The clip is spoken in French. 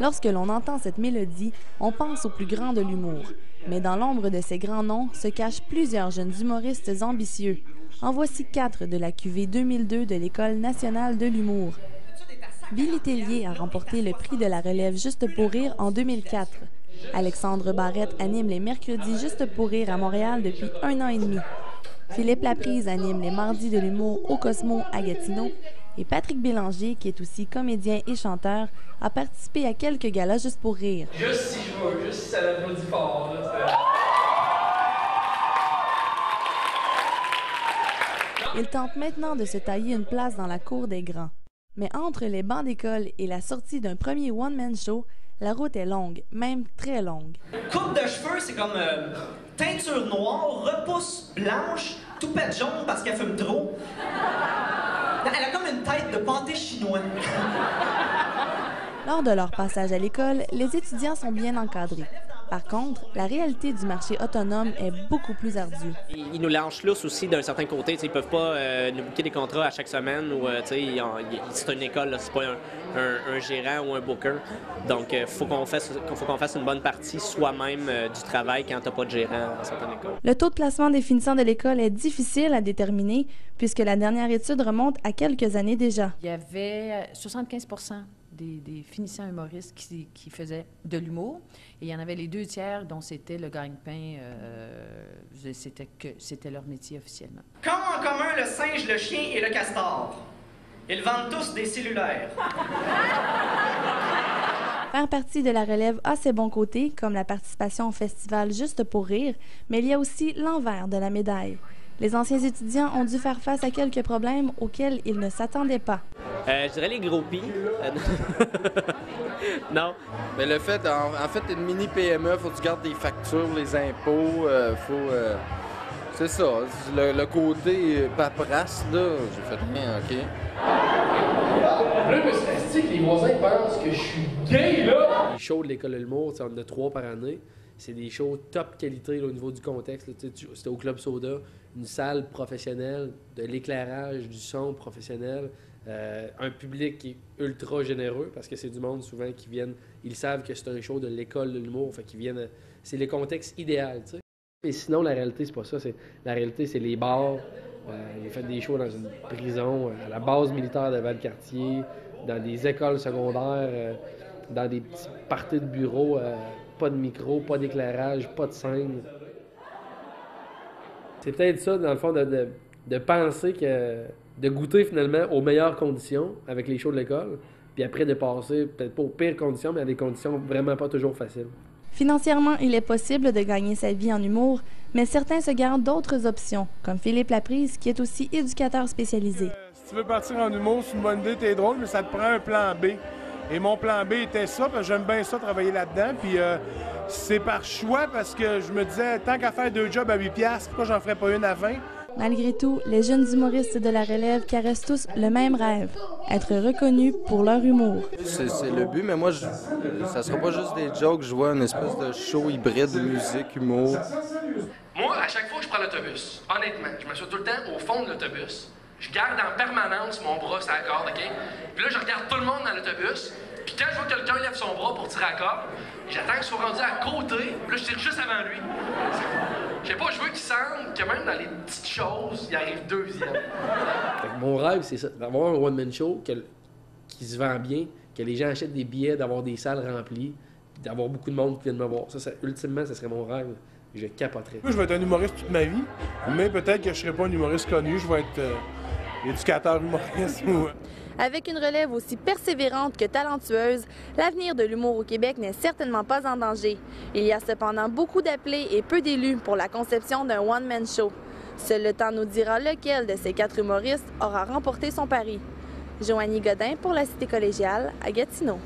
Lorsque l'on entend cette mélodie, on pense aux plus grands de l'humour. Mais dans l'ombre de ces grands noms se cachent plusieurs jeunes humoristes ambitieux. En voici 4 de la cuvée 2002 de l'École nationale de l'humour. Billy Tellier a remporté le prix de la relève Juste pour rire en 2004. Alexandre Barrette anime les mercredis Juste pour rire à Montréal depuis 1 an et demi. Philippe Laprise anime les mardis de l'humour au Cosmo à Gatineau. Et Patrick Bélanger, qui est aussi comédien et chanteur, a participé à quelques galas Juste pour rire. Juste si je veux, juste si ça l'applaudit fort. Là, Il tente maintenant de se tailler une place dans la cour des grands. Mais entre les bancs d'école et la sortie d'un premier one-man show, la route est longue, même très longue. Coupe de cheveux, c'est comme teinture noire, repousse blanche, toupette jaune parce qu'elle fume trop. Elle a comme une tête de pâté chinois. Lors de leur passage à l'école, les étudiants sont bien encadrés. Par contre, la réalité du marché autonome est beaucoup plus ardue. Ils nous lâchent lousse aussi d'un certain côté. Ils ne peuvent pas nous booker des contrats à chaque semaine. C'est une école, c'est pas un gérant ou un booker. Donc, il faut qu'on fasse une bonne partie soi-même du travail quand tu n'as pas de gérant dans certaines écoles. Le taux de placement des finissants de l'école est difficile à déterminer puisque la dernière étude remonte à quelques années déjà. Il y avait 75% des finissants humoristes qui faisaient de l'humour. Et il y en avait les 2/3 dont c'était le gagne-pain, c'était leur métier officiellement. Qu'ont en commun le singe, le chien et le castor? Ils vendent tous des cellulaires. Faire partie de la relève a ses bons côtés, comme la participation au festival Juste pour rire, mais il y a aussi l'envers de la médaille. Les anciens étudiants ont dû faire face à quelques problèmes auxquels ils ne s'attendaient pas. Je dirais les groupies. Non. Mais le fait, en fait, une mini PME, faut que tu gardes des factures, les impôts, c'est ça. Le côté paperasse, là, j'ai fait rien, OK. là, je me suis dit que les voisins pensent que je suis gay, là! Les shows de l'École de l'humour, on en a 3 par année. C'est des shows top qualité là, au niveau du contexte. C'était au Club Soda, une salle professionnelle, de l'éclairage, du son professionnel, un public qui est ultra généreux parce que c'est du monde souvent qui viennent, ils savent que c'est un show de l'École de l'humour, fait qu'ils viennent, c'est le contexte idéal. T'sais. Et sinon, la réalité, c'est pas ça. La réalité, c'est les bars. J'ai fait des shows dans une prison, à la base militaire de Valcartier, dans des écoles secondaires, dans des petits parties de bureaux. Pas de micro, pas d'éclairage, pas de scène. C'est peut-être ça, dans le fond, de penser que... de goûter finalement aux meilleures conditions avec les shows de l'école, puis après de passer, peut-être pas aux pires conditions, mais à des conditions vraiment pas toujours faciles. Financièrement, il est possible de gagner sa vie en humour, mais certains se gardent d'autres options, comme Philippe Laprise, qui est aussi éducateur spécialisé. Si tu veux partir en humour, c'est une bonne idée, t'es drôle, mais ça te prend un plan B. Et mon plan B était ça, parce que j'aime bien ça, travailler là-dedans. Puis c'est par choix, parce que je me disais, tant qu'à faire 2 jobs à 8$, pourquoi j'en ferais pas une à 20$? Malgré tout, les jeunes humoristes de la relève caressent tous le même rêve, être reconnus pour leur humour. C'est le but, mais moi, ça sera pas juste des jokes, je vois une espèce de show hybride de musique, humour. Moi, à chaque fois que je prends l'autobus, honnêtement, je m'assois tout le temps au fond de l'autobus. Je garde en permanence mon bras sur la corde, OK? Puis là, je regarde tout le monde dans l'autobus. Puis quand je vois que quelqu'un lève son bras pour tirer à la corde, j'attends qu'il soit rendu à côté. Puis là, je tire juste avant lui. Je sais pas, je veux qu'il sente que même dans les petites choses, il arrive deuxième. Mon rêve, c'est ça, d'avoir un one-man show qui se vend bien, que les gens achètent des billets, d'avoir des salles remplies, d'avoir beaucoup de monde qui viennent me voir. Ultimement, ça serait mon rêve. Je capoterais. Moi, je vais être un humoriste toute ma vie, mais peut-être que je serai pas un humoriste connu, je vais être éducateur humoriste. Avec une relève aussi persévérante que talentueuse, l'avenir de l'humour au Québec n'est certainement pas en danger. Il y a cependant beaucoup d'appelés et peu d'élus pour la conception d'un one-man show. Seul le temps nous dira lequel de ces 4 humoristes aura remporté son pari. Joanie Godin pour la Cité collégiale à Gatineau.